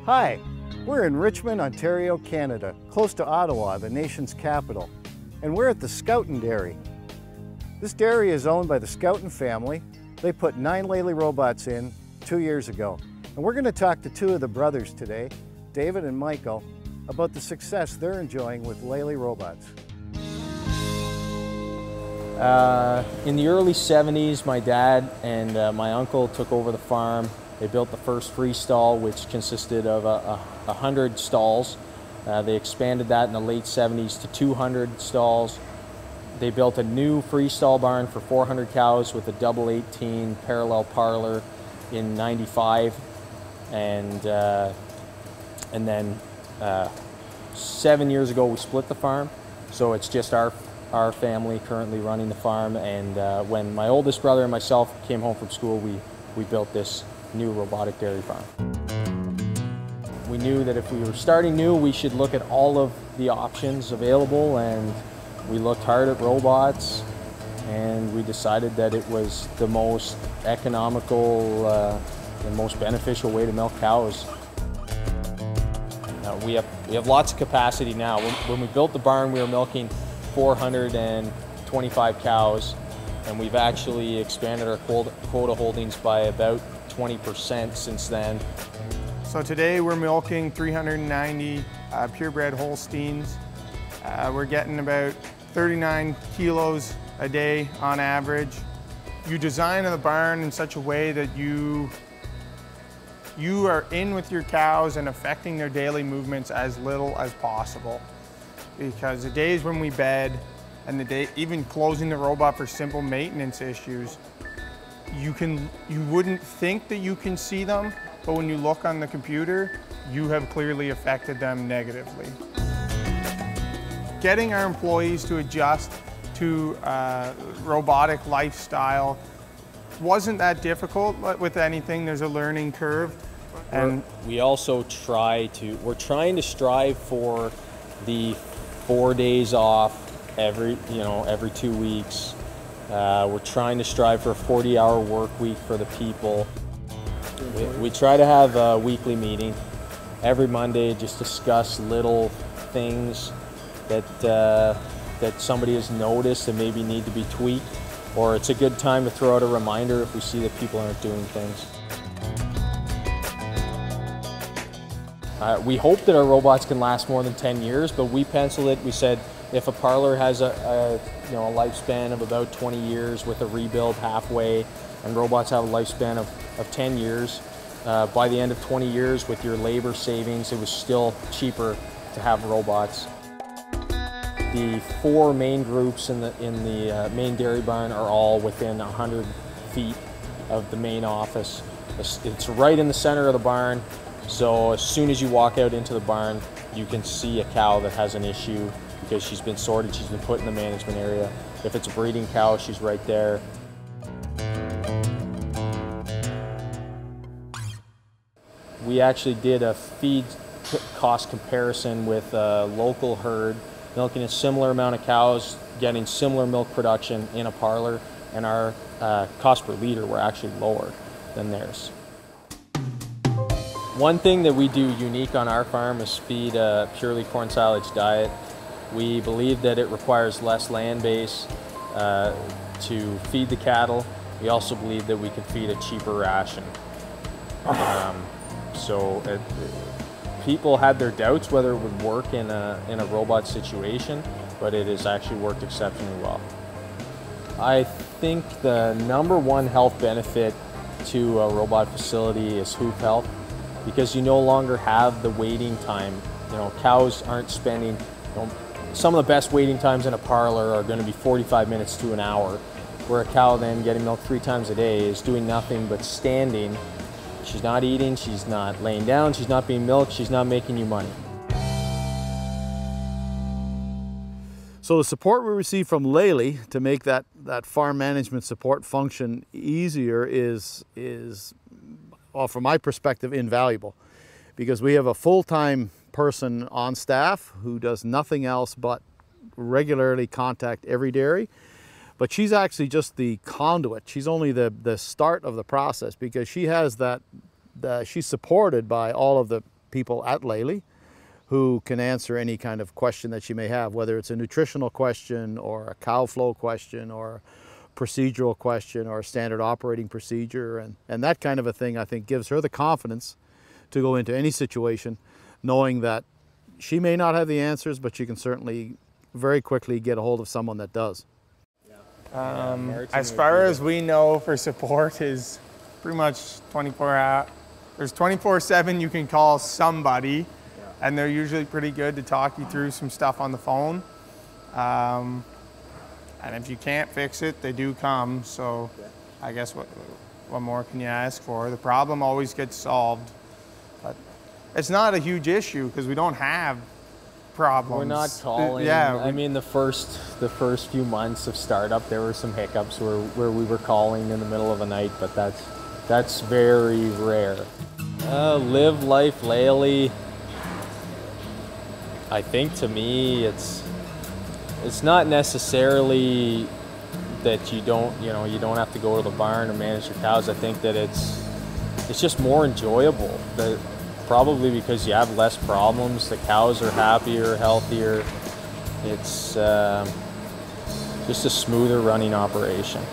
Hi, we're in Richmond, Ontario, Canada, close to Ottawa, the nation's capital, and we're at the Schouten dairy. This dairy is owned by the Schouten family. They put 9 Lely robots in 2 years ago, and we're going to talk to 2 of the brothers today, David and Michael, about the success they're enjoying with Lely robots. In the early 70s, my dad and my uncle took over the farm. They built the first freestall, which consisted of 100 stalls. They expanded that in the late 70s to 200 stalls. They built a new freestall barn for 400 cows with a double 18 parallel parlor in '95, and then 7 years ago we split the farm, so it's just our family currently running the farm. And when my oldest brother and myself came home from school, we built this new robotic dairy farm. We knew that if we were starting new, we should look at all of the options available, and we looked hard at robots, and we decided that it was the most economical and most beneficial way to milk cows. We have lots of capacity now. When we built the barn, we were milking 425 cows, and we've actually expanded our quota holdings by about 20% since then. So today we're milking 390 purebred Holsteins. We're getting about 39 kilos a day on average. You design the barn in such a way that you are in with your cows and affecting their daily movements as little as possible. Because the days when we bed and even closing the robot for simple maintenance issues, you wouldn't think that you can see them, but when you look on the computer, you have clearly affected them negatively. Getting our employees to adjust to robotic lifestyle wasn't that difficult. With anything, there's a learning curve. And we also we're trying to strive for the 4 days off every 2 weeks. We're trying to strive for a 40-hour work week for the people. We try to have a weekly meeting every Monday, just discuss little things that somebody has noticed and maybe need to be tweaked, or it's a good time to throw out a reminder if we see that people aren't doing things. We hope that our robots can last more than 10 years, but we penciled it. We said if a parlor has a lifespan of about 20 years with a rebuild halfway, and robots have a lifespan of 10 years, by the end of 20 years with your labor savings, it was still cheaper to have robots. The 4 main groups in the main dairy barn are all within 100 feet of the main office. It's right in the center of the barn, so as soon as you walk out into the barn, you can see a cow that has an issue because she's been sorted, she's been put in the management area. If it's a breeding cow, she's right there. We actually did a feed cost comparison with a local herd, milking a similar amount of cows, getting similar milk production in a parlor, and our cost per liter were actually lower than theirs. One thing that we do unique on our farm is feed a purely corn silage diet. We believe that it requires less land base to feed the cattle. We also believe that we can feed a cheaper ration. People had their doubts whether it would work in a robot situation, but it has actually worked exceptionally well. I think the #1 health benefit to a robot facility is hoof health, because you no longer have the waiting time. Cows aren't spending, some of the best waiting times in a parlor are going to be 45 minutes to an hour, where a cow then getting milked 3 times a day is doing nothing but standing. She's not eating, she's not laying down, she's not being milked, she's not making you money. So the support we receive from Lely to make that farm management support function easier is, well, from my perspective, invaluable, because we have a full-time person on staff who does nothing else but regularly contact every dairy. But she's actually just the conduit. She's only the start of the process, because she has she's supported by all of the people at Lely who can answer any kind of question that you may have, whether it's a nutritional question or a cow flow question or procedural question or a standard operating procedure. And that kind of a thing, I think, gives her the confidence to go into any situation knowing that she may not have the answers, but she can certainly very quickly get a hold of someone that does. As far as we know, for support is pretty much 24 hours. There's 24/7 you can call somebody, and they're usually pretty good to talk you through some stuff on the phone. And if you can't fix it, they do come. So I guess what more can you ask for? The problem always gets solved. But it's not a huge issue because we don't have problems. We're not calling. I mean, the first few months of startup, there were some hiccups where we were calling in the middle of the night, but that's very rare. Live life Lely. I think to me, it's not necessarily that you don't have to go to the barn or manage your cows. I think that it's just more enjoyable. Probably because you have less problems, the cows are happier, healthier. It's just a smoother running operation.